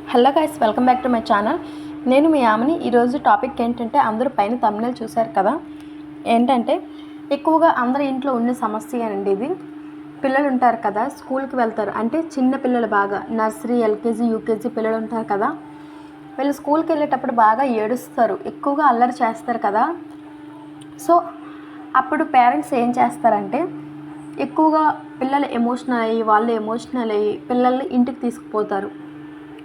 Hello guys, welcome back to my channel. నేను మీ ఆమెని. ఈరోజు టాపిక్ ఏంటంటే, అందరూ పైన థంబ్నెయిల్ చూశారు కదా, ఏంటంటే ఎక్కువగా అందరి ఇంట్లో ఉన్న సమస్య అండి ఇది. పిల్లలు ఉంటారు కదా, స్కూల్కి వెళ్తారు, అంటే చిన్న పిల్లలు బాగా నర్సరీ, ఎల్కేజీ, యూకేజీ పిల్లలు ఉంటారు కదా, వీళ్ళు స్కూల్కి వెళ్ళేటప్పుడు బాగా ఏడుస్తారు, ఎక్కువగా అల్లరి చేస్తారు కదా. సో అప్పుడు పేరెంట్స్ ఏం చేస్తారంటే, ఎక్కువగా పిల్లలు ఎమోషనల్ అయ్యి పిల్లల్ని ఇంటికి తీసుకుపోతారు.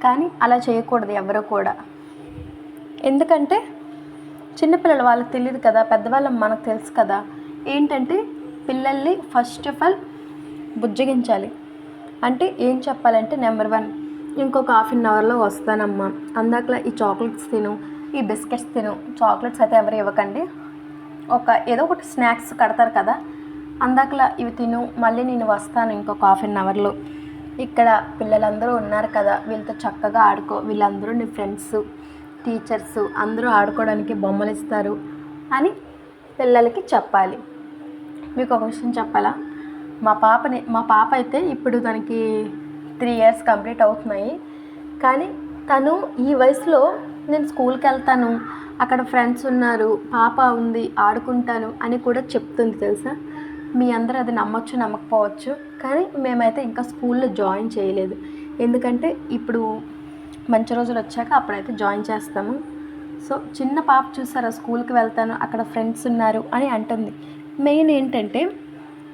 కానీ అలా చేయకూడదు ఎవరు కూడా. ఎందుకంటే చిన్నపిల్లలు వాళ్ళకి తెలియదు కదా, పెద్దవాళ్ళం మనకు తెలుసు కదా. ఏంటంటే పిల్లల్ని ఫస్ట్ ఆఫ్ ఆల్ బుజ్జగించాలి. అంటే ఏం చెప్పాలంటే, నెంబర్ 1, ఇంకొక హాఫ్ అన్ అవర్లో వస్తానమ్మా, అందాకలా ఈ చాక్లెట్స్ తిను, ఈ బిస్కెట్స్ తిను. చాక్లెట్స్ అయితే ఎవరు ఇవ్వకండి, ఏదో ఒకటి స్నాక్స్ కడతారు కదా, అందాకలా ఇవి తిను, మళ్ళీ నేను వస్తాను ఇంకొక హాఫ్ అన్ అవర్లో. ఇక్కడ పిల్లలందరూ ఉన్నారు కదా, వీళ్ళతో చక్కగా ఆడుకో, వీళ్ళందరూ నీ ఫ్రెండ్స్, టీచర్స్ అందరూ ఆడుకోవడానికి బొమ్మలు ఇస్తారు అని పిల్లలకి చెప్పాలి. మీకు ఒక విషయం చెప్పాలా, మా పాప అయితే ఇప్పుడు తనకి 3 years కంప్లీట్ అవుతున్నాయి. కానీ తను ఈ వయసులో నేను స్కూల్కి వెళ్తాను, అక్కడ ఫ్రెండ్స్ ఉన్నారు, పాప ఉంది, ఆడుకుంటాను అని కూడా చెప్తుంది తెలుసా. మీ అందరూ అది నమ్మొచ్చు నమ్మకపోవచ్చు, కానీ మేమైతే ఇంకా స్కూల్లో జాయిన్ చేయలేదు. ఎందుకంటే ఇప్పుడు మంచి రోజులు వచ్చాక అప్పుడైతే జాయిన్ చేస్తాము. సో చిన్న పాప చూసారా, స్కూల్కి వెళ్తాను, అక్కడ ఫ్రెండ్స్ ఉన్నారు అని అంటుంది. మెయిన్ ఏంటంటే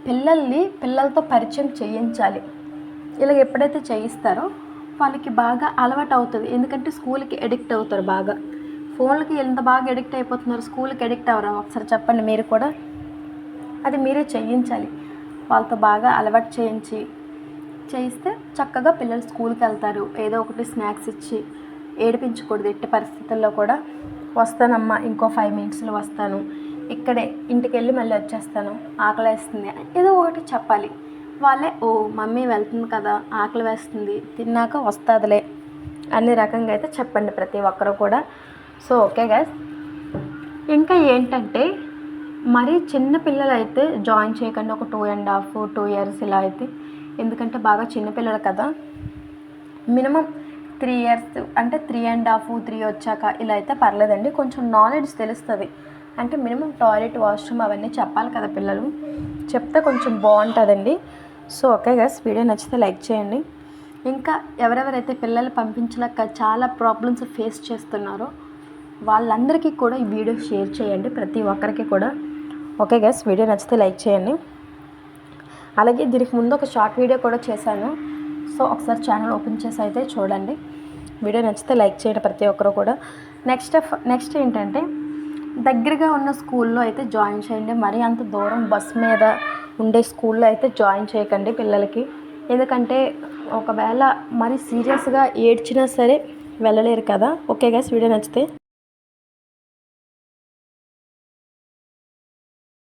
పిల్లలతో పరిచయం చేయించాలి. ఇలా ఎప్పుడైతే చేయిస్తారో వాళ్ళకి బాగా అలవాటు అవుతుంది. ఎందుకంటే స్కూల్కి ఎడిక్ట్ అవుతారు బాగా. ఫోన్లకి ఎంత బాగా ఎడిక్ట్ అయిపోతున్నారు, స్కూల్కి ఎడిక్ట్ అవ్వరా ఒకసారి చెప్పండి మీరు కూడా. అది మీరే చేయించాలి, వాళ్ళతో బాగా అలవాటు చేయిస్తే చక్కగా పిల్లలు స్కూల్కి వెళ్తారు. ఏదో ఒకటి స్నాక్స్ ఇచ్చి ఏడిపించకూడదు ఎట్టి పరిస్థితుల్లో కూడా. వస్తానమ్మా, ఇంకో 5 minutesలో వస్తాను, ఇక్కడే ఇంటికి వెళ్ళి మళ్ళీ వచ్చేస్తాను, ఆకలి వేస్తుంది, ఏదో ఒకటి చెప్పాలి. వాళ్ళే ఓ మమ్మీ వెళ్తుంది కదా, ఆకలి వేస్తుంది, తిన్నాక వస్తుందిలే అన్ని రకంగా అయితే చెప్పండి ప్రతి ఒక్కరు కూడా. So okay guys. ఇంకా ఏంటంటే, మరీ చిన్న పిల్లలు అయితే జాయిన్ చేయకండి, ఒక 2.5, 2 years ఇలా అయితే. ఎందుకంటే బాగా చిన్నపిల్లలు కదా. మినిమం 3 years, అంటే 3.5, 3 వచ్చాక ఇలా అయితే పర్లేదండి. కొంచెం నాలెడ్జ్ తెలుస్తుంది. అంటే మినిమం టాయిలెట్, వాష్రూమ్ అవన్నీ చెప్పాలి కదా, పిల్లలు చెప్తే కొంచెం బాగుంటుందండి. సో ఓకే గైస్, వీడియో నచ్చితే లైక్ చేయండి. ఇంకా ఎవరెవరైతే పిల్లలు పంపించలేక చాలా ప్రాబ్లమ్స్ ఫేస్ చేస్తున్నారో వాళ్ళందరికీ కూడా ఈ వీడియో షేర్ చేయండి, ప్రతి ఒక్కరికి కూడా. ఓకే గైస్, వీడియో నచ్చితే లైక్ చేయండి. అలాగే దీనికి ముందు ఒక షార్ట్ వీడియో కూడా చేశాను, సో ఒకసారి ఛానల్ ఓపెన్ చేసి అయితే చూడండి. వీడియో నచ్చితే లైక్ చేయండి ప్రతి ఒక్కరు కూడా. నెక్స్ట్ ఏంటంటే, దగ్గరగా ఉన్న స్కూల్లో అయితే జాయిన్ చేయండి. మరీ అంత దూరం బస్ మీద ఉండే స్కూల్లో అయితే జాయిన్ చేయకండి పిల్లలకి. ఎందుకంటే ఒకవేళ మరి సీరియస్గా ఏడ్చినా సరే వెళ్ళలేరు కదా. ఓకే గైస్, వీడియో నచ్చితే